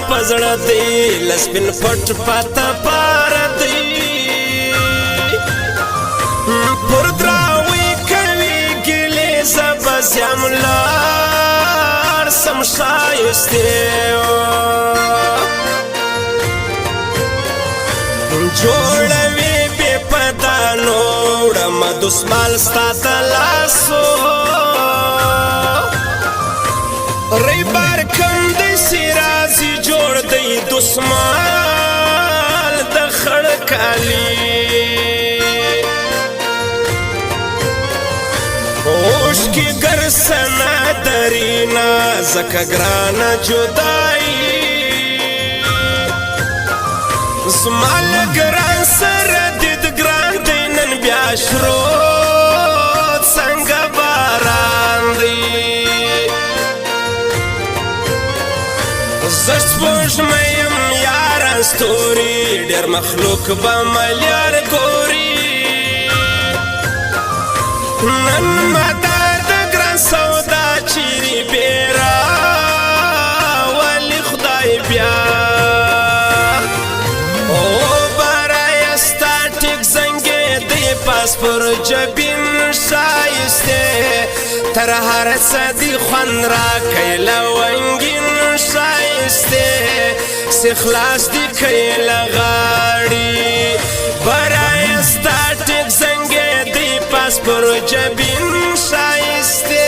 پزړه دی لسپین پټ پاته پار دی پر دراوی کوي ګلې زبس یم لار سم شایسته جوړوي بې پدانو وړم دسمال ستا د لاسو ری بار کم دی سرازی جوړ دی دسمال د خړ کالی اوش کی ګرسنا درینا زکه ګرانه جدائی زمال ګران سره دید ګران دی نن بیا شرو څنګه باران دی زشت میم یاران ستوری ډیر مخلوق با ملیار گوری نن مدار د ګران سودا چیری بیرا ولی خدای بیا او برای استاتیک زنگی دی پاس پر جبین شایسته تر هر صدی خون را کئی لونگین شایسته سی خلاص دی کئی لغاڑی برای استاتیک زنگی دی پاس پر جبین شایسته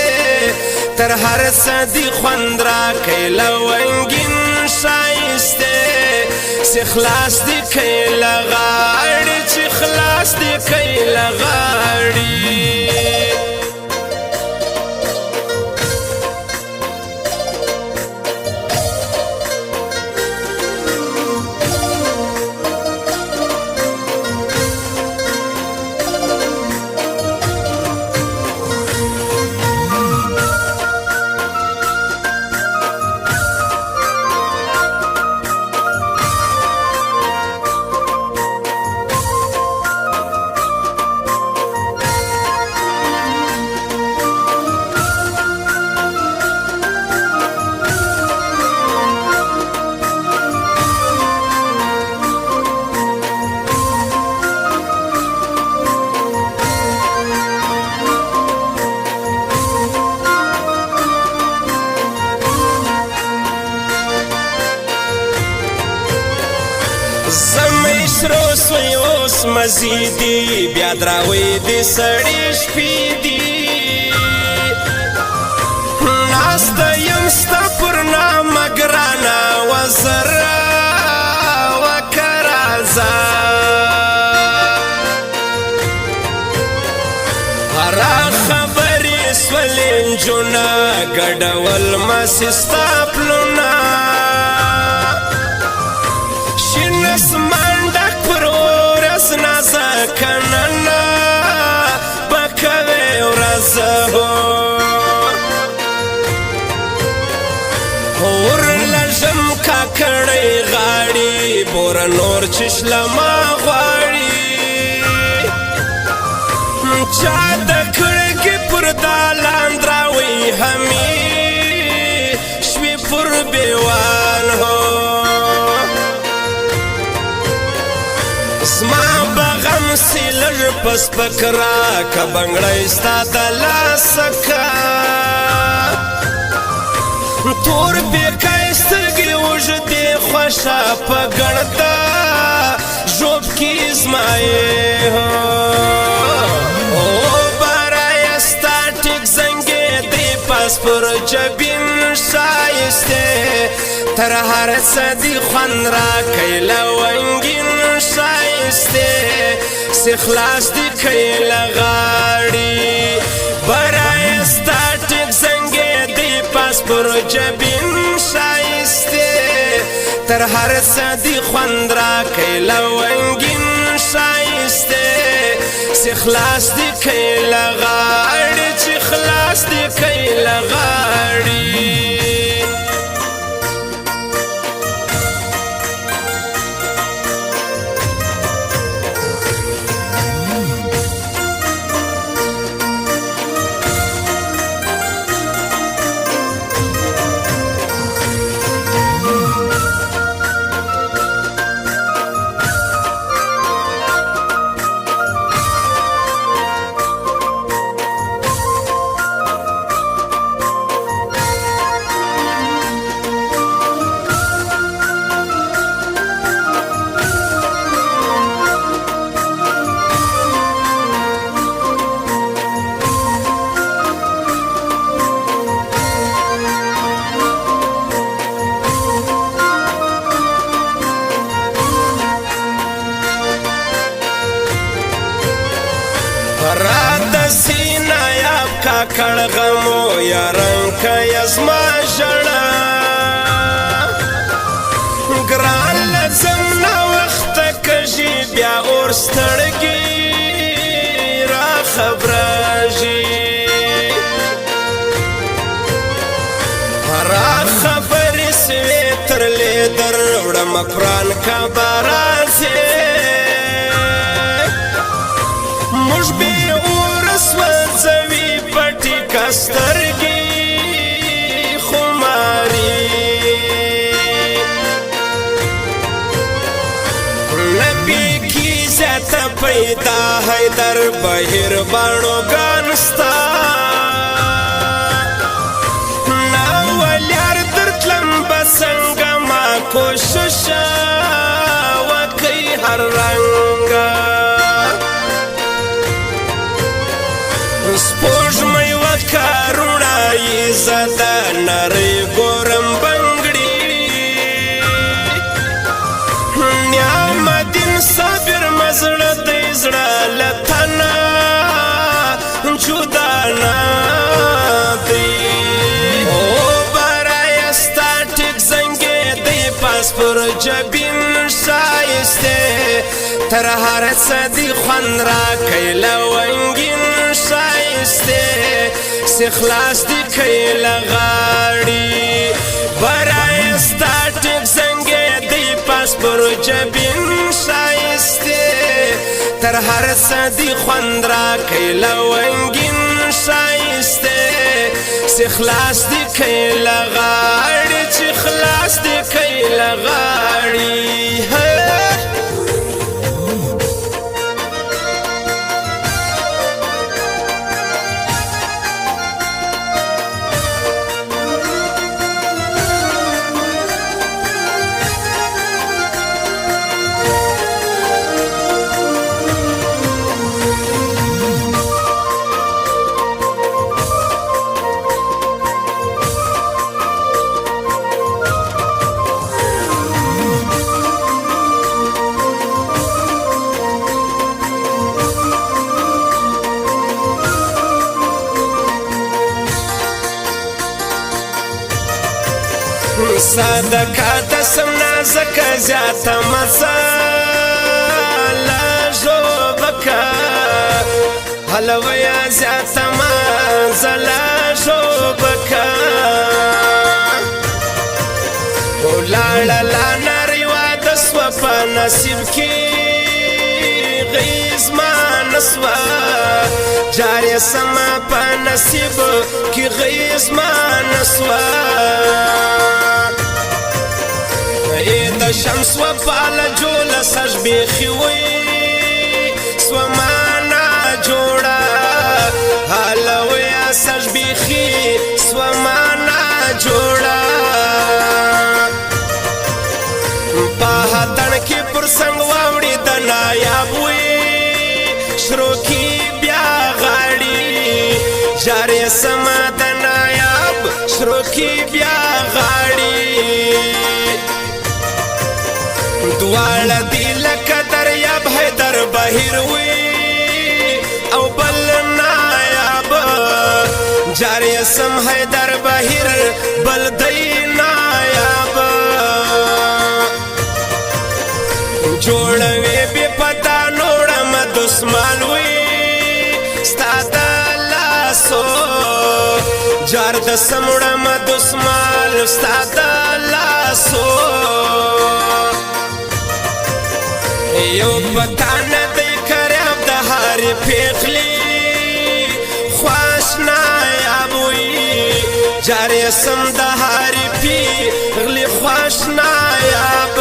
تر هر صدی خون را کئی لونگین شایسته سی خلاص دی کئی لغاڑی چی خلاص دی کئی لغاڑی زمیشرو سوی اوس مزیدی بیا دراوی دی سڑی شپی دی ناستا یمستا پرنا مگرانا وزرا وکرازا هرا خبری سولین جونا گڑول مسستا پلونا اسمان ډک پر ورځ نازکننا بکوي ورځ اور لژم کاکړې غاړي بور نور چشلما غواړي چا د کړکۍ پر دالان دراوي همي شوي پر بیوان هو زما بغم سیلر پس پکرا که بنگڑای ستا دلا سکا تور بیکای سترگی وجدی خوشا پگڑتا جوب کی زمائی او برای استاتیک زنگی دی پس پاس پر جبین شایسته تر هر صدی خوان را کئی لونگین شایسته سی خلاص دی کئی لغاڑی برای ستاتک زنگی دی پاس پر جبین شایسته تر هر صدی خوان را کئی لونگین شایسته سی خلاص دی کئی لغاڑی چی خلاص دی کئی لغاڑی راد سینا یاب کا کڑغمو یا رنگ کا یزما جڑا گران لزم نا وقت کجی بیا اور ستڑگی را خبراجی را خبر سوی تر لی در وڑم پران کا بارازی مش بی اورس وزوی پٹی کسترگی خماری نبی کی زیت پیدا ہے در بہر بانو گانستا ناولیار درتلم بسنگا ما کوششا وکی ہر رنگا سپوش می وکاروڑائی زدا نری گورم بنگڑی نیام دین صابر مزڑ دیزڑا لتنا جدانا دی او برای استاتک زنگی دی پاس پر جبین شایسته تر هر صدی خوان را کئی لونگین شایسته سی خلاص دی کئی لغاڑی برای ستاتک زنگی دی پاس پر جبین شایسته تر هر صدی خوان را کئی لونگین شایسته سی خلاص دی کئی لغاڑی چی خلاص دی کئی لغاڑی صدقه دسم نازک زیادت مسالا جوبکا حلویا زیادت مازلا جوبکا لالا نریوا دسوا پا نصیب کی غیز ما نسوا جاری سما پا نصیب کی غیز ما نسوا د شمس و پال جول سج بیخی وی سومانا جوڑا حالویا سج بیخی سومانا جوڑا پاہتن کی پرسنگ واوڑی دنایاب وی شروع کی بیا غاڑی جاری سما دنایاب واړه دی لکه دریاب حیدر بهیر وي او بل نایاب جاری سم حیدر بهیر بل دی نایاب جوړوي بې پتا نوړم دسمال وي ستا د لاسو جار د سموړم دسمال ستا د لاسو یو پتا نه دی کرب د هارې پیغلي خوش نایاب وي جارې سم د هارې پیغلي خوش نایاب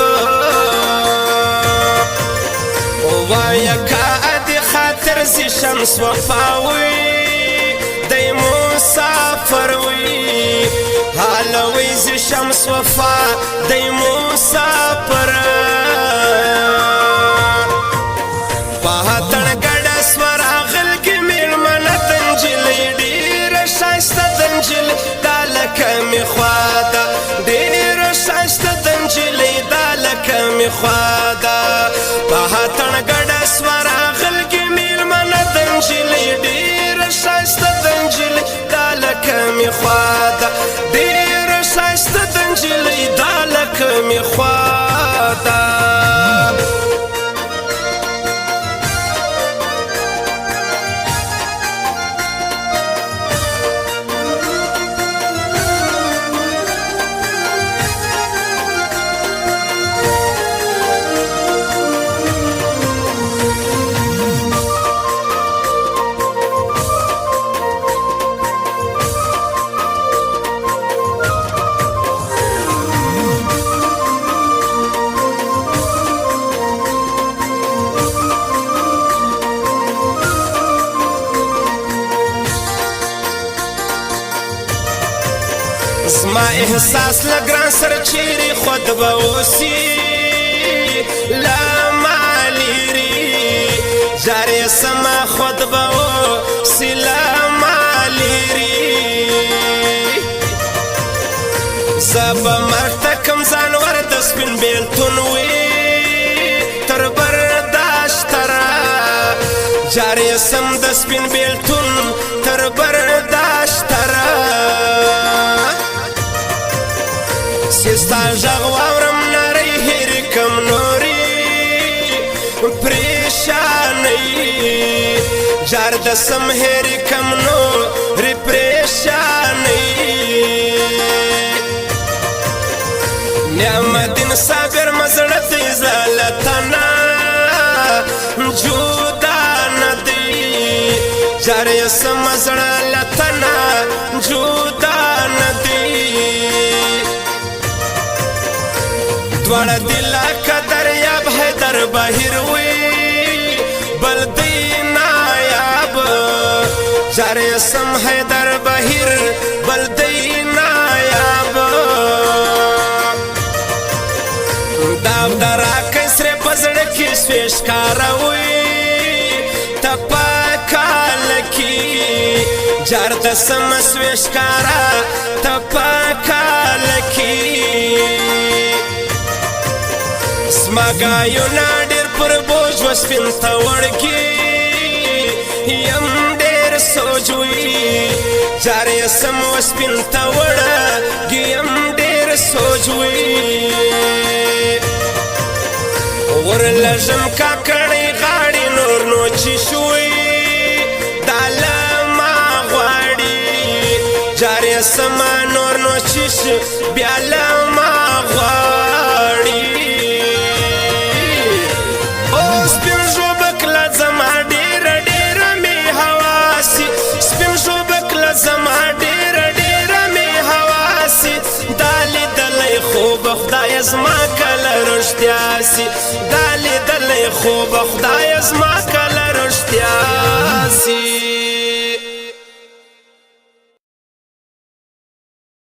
وایا کا ادي خاطر زی شمس وفاوي دی مسافر وي حالوي زی شمس وفا دی مسافر پهتن ګډ سور اغل کې میلمن تنجلې ډېر شایسته تنجلې دالکه می خواده ډېر شایسته تنجلې دالکه می خواده پهتن ګډ سور اغل کې میلمن تنجلې ډېر شایسته تنجلې دالکه می خواده ډېر شایسته تنجلې دالکه می خواده زما احساس لګران سر چیرې خود به اوسي لامالیري جارې سما خود به اوسي لامالیري زه به مرګ ته کم ځانور د سپین بېلتون وي تر برداشت را جارې سم د سپین بېلتون تر برداشت را ستا ژغ واورم نری هېر کم نوري پریشانۍ جار د سم هېر کم نوري پریشانۍ نعمتین صابر مزړه دی زلتنا جدا ندی جار سم مزړه لتنا جدا ندی دوړه دلا کدریاب حیدر بهیر وي بل دی نایاب جارې سم حیدر بهیر بل دی نایاب داو درا کسره پزړه کې سويش کاروي تپکال کی جار د سم سويش کارا تپکال کی سماګایونه ډېر پر بوج وسپین ته وړکي یم ډېر سوچوي جارې سم وسپین ته وړکي یم ډېر سوچوي ورلژم کاکړۍ غاړې نور نو چې شوي دا له ما غواړي جارې سم نور نو چې بیا له ما غواړي خدای زما کله رښتیا سي دا لیدلی خو به خدای زما کله رښتیا سي